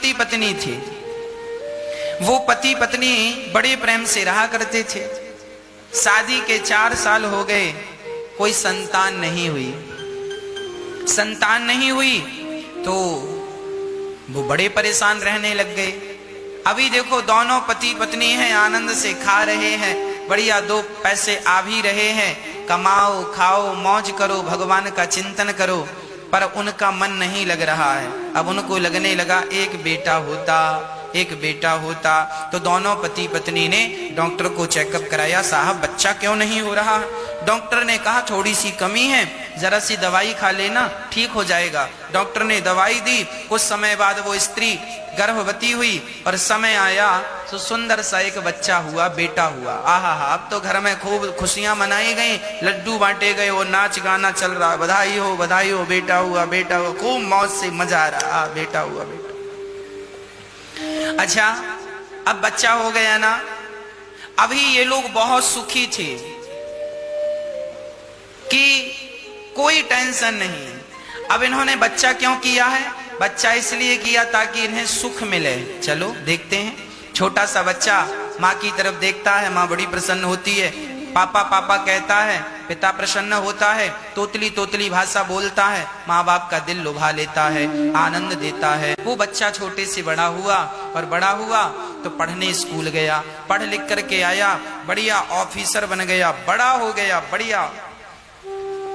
पति पत्नी थे। वो पति पत्नी बड़े प्रेम से रहा करते थे। शादी के 4 साल हो गए, कोई संतान नहीं हुई। संतान नहीं हुई तो वो बड़े परेशान रहने लग गए। अभी देखो दोनों पति पत्नी हैं, आनंद से खा रहे हैं, बढ़िया 2 पैसे आ भी रहे हैं, कमाओ खाओ मौज करो, भगवान का चिंतन करो, पर उनका मन नहीं लग रहा है। अब उनको लगने लगा एक बेटा होता तो दोनों पति पत्नी ने डॉक्टर को चेकअप कराया। साहब बच्चा क्यों नहीं हो रहा? डॉक्टर ने कहा थोड़ी सी कमी है, जरा सी दवाई खा लेना ठीक हो जाएगा। डॉक्टर ने दवाई दी। कुछ समय बाद वो स्त्री गर्भवती हुई और समय आया तो सुंदर सा एक बच्चा हुआ, बेटा हुआ। आहा हा, अब तो घर में खूब खुशियां मनाई गई, लड्डू बांटे गए, वो नाच गाना चल रहा, बधाई हो बेटा हुआ, खूब मौज से मजा आ रहा, बेटा हुआ। अच्छा, अब बच्चा हो गया ना। अभी ये लोग बहुत सुखी थे कि कोई टेंशन नहीं। अब इन्होंने बच्चा क्यों किया है? बच्चा इसलिए किया ताकि इन्हें सुख मिले। चलो देखते हैं। छोटा सा बच्चा माँ की तरफ देखता है, माँ बड़ी प्रसन्न होती है, पापा पापा कहता है, पिता प्रसन्न होता है, तोतली तोतली भाषा बोलता है, माँ बाप का दिल लुभा लेता है, आनंद देता है। वो बच्चा छोटे से बड़ा हुआ और बड़ा हुआ तो पढ़ने स्कूल गया, पढ़ लिख करके आया, बढ़िया ऑफिसर बन गया, बड़ा हो गया, बढ़िया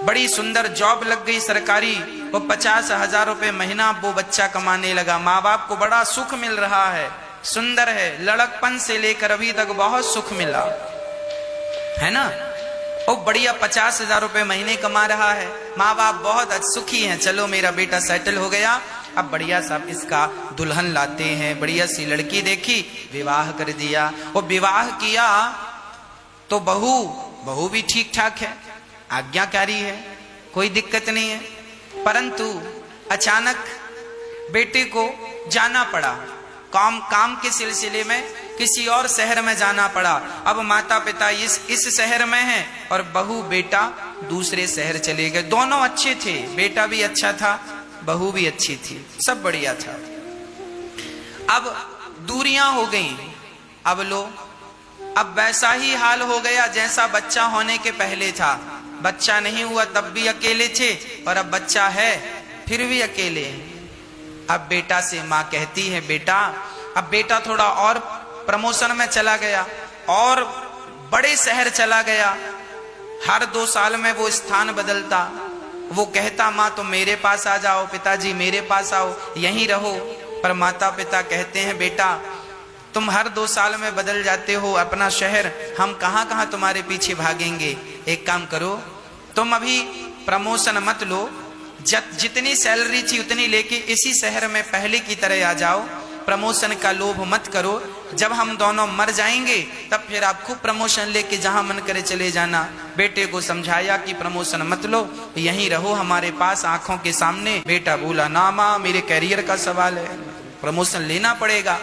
बड़ी सुंदर जॉब लग गई सरकारी। वो 50,000 रुपए महीना वो बच्चा कमाने लगा। माँ बाप को बड़ा सुख मिल रहा है, सुंदर है, लड़कपन से लेकर अभी तक बहुत सुख मिला है ना। वो बढ़िया 50,000 रुपए महीने कमा रहा है, माँ बाप बहुत सुखी हैं। चलो मेरा बेटा सेटल हो गया, अब बढ़िया सा इसका दुल्हन लाते हैं। बढ़िया सी लड़की देखी, विवाह कर दिया। वो विवाह किया तो बहू भी ठीक ठाक है, आज्ञाकारी है, कोई दिक्कत नहीं है। परंतु अचानक बेटे को जाना पड़ा, काम के सिलसिले में किसी और शहर में जाना पड़ा। अब माता पिता इस शहर में हैं और बहू बेटा दूसरे शहर चले गए। दोनों अच्छे थे, बेटा भी अच्छा था, बहू भी अच्छी थी, सब बढ़िया था। अब दूरियां हो गई। अब वैसा ही हाल हो गया जैसा बच्चा होने के पहले था। बच्चा नहीं हुआ तब भी अकेले थे और अब बच्चा है फिर भी अकेले। अब बेटा से माँ कहती है बेटा, अब बेटा थोड़ा और प्रमोशन में चला गया और बड़े शहर चला गया। हर 2 साल में वो स्थान बदलता। वो कहता माँ तुम मेरे पास आ जाओ, पिताजी मेरे पास आओ, यहीं रहो। पर माता पिता कहते हैं बेटा तुम हर 2 साल में बदल जाते हो अपना शहर, हम कहाँ कहाँ तुम्हारे पीछे भागेंगे। एक काम करो, तुम अभी प्रमोशन मत लो, जितनी सैलरी थी उतनी लेके इसी शहर में पहले की तरह आ जाओ, प्रमोशन का लोभ मत करो। जब हम दोनों मर जाएंगे तब फिर आप खूब प्रमोशन लेके जहां मन करे चले जाना। बेटे को समझाया कि प्रमोशन मत लो, यहीं रहो हमारे पास आंखों के सामने। बेटा बोला ना माँ, मेरे कैरियर का सवाल है, प्रमोशन लेना पड़ेगा।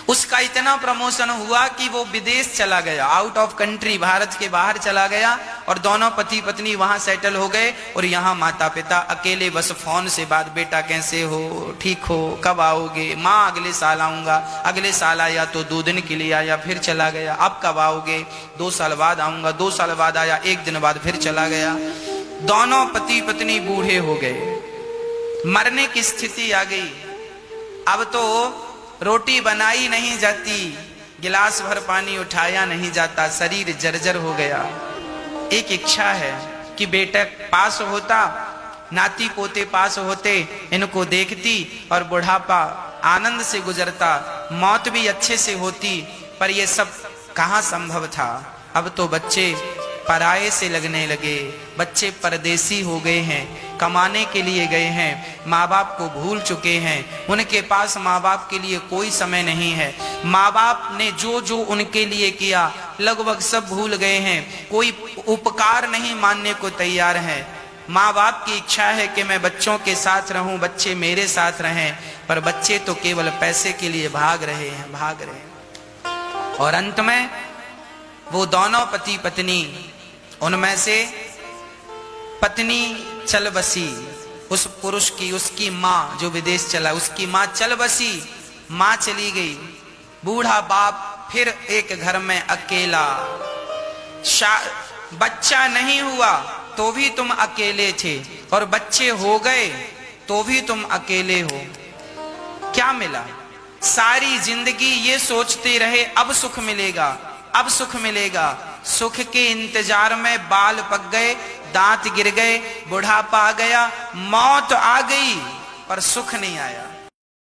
उसका इतना प्रमोशन हुआ कि वो विदेश चला गया, आउट ऑफ कंट्री, भारत के बाहर चला गया और दोनों पति पत्नी वहां सेटल हो गए। और यहाँ माता पिता अकेले बस फोन से बात, बेटा कैसे हो, ठीक हो, कब आओगे? माँ अगले साल आऊंगा। अगले साल आया तो 2 दिन के लिए आया, फिर चला गया। अब कब आओगे? 2 साल बाद आऊंगा। 2 साल बाद आया, 1 दिन बाद फिर चला गया। दोनों पति पत्नी बूढ़े हो गए, मरने की स्थिति आ गई। अब तो रोटी बनाई नहीं जाती, गिलास भर पानी उठाया नहीं जाता, शरीर जर्जर हो गया। एक इच्छा है कि बेटा पास होता, नाती पोते पास होते, इनको देखती और बुढ़ापा आनंद से गुजरता, मौत भी अच्छे से होती। पर ये सब कहाँ संभव था। अब तो बच्चे पराये से लगने लगे, बच्चे परदेसी हो गए हैं, कमाने के लिए गए हैं, माँ बाप को भूल चुके हैं। उनके पास माँ बाप के लिए कोई समय नहीं है। माँ बाप ने जो जो उनके लिए किया लगभग सब भूल गए हैं, कोई उपकार नहीं मानने को तैयार है। माँ बाप की इच्छा है कि मैं बच्चों के साथ रहूं, बच्चे मेरे साथ रहें, पर बच्चे तो केवल पैसे के लिए भाग रहे हैं। और अंत में वो दोनों पति पत्नी, उनमें से पत्नी चल बसी, उस पुरुष की, उसकी माँ जो विदेश चला, उसकी माँ चल बसी, माँ चली गई, बूढ़ा बाप फिर एक घर में अकेला। बच्चा नहीं हुआ तो भी तुम अकेले थे, और बच्चे हो गए तो भी तुम अकेले हो। क्या मिला? सारी जिंदगी ये सोचते रहे अब सुख मिलेगा, अब सुख मिलेगा। सुख के इंतजार में बाल पक गए, दांत गिर गए, बुढ़ापा आ गया, मौत आ गई, पर सुख नहीं आया।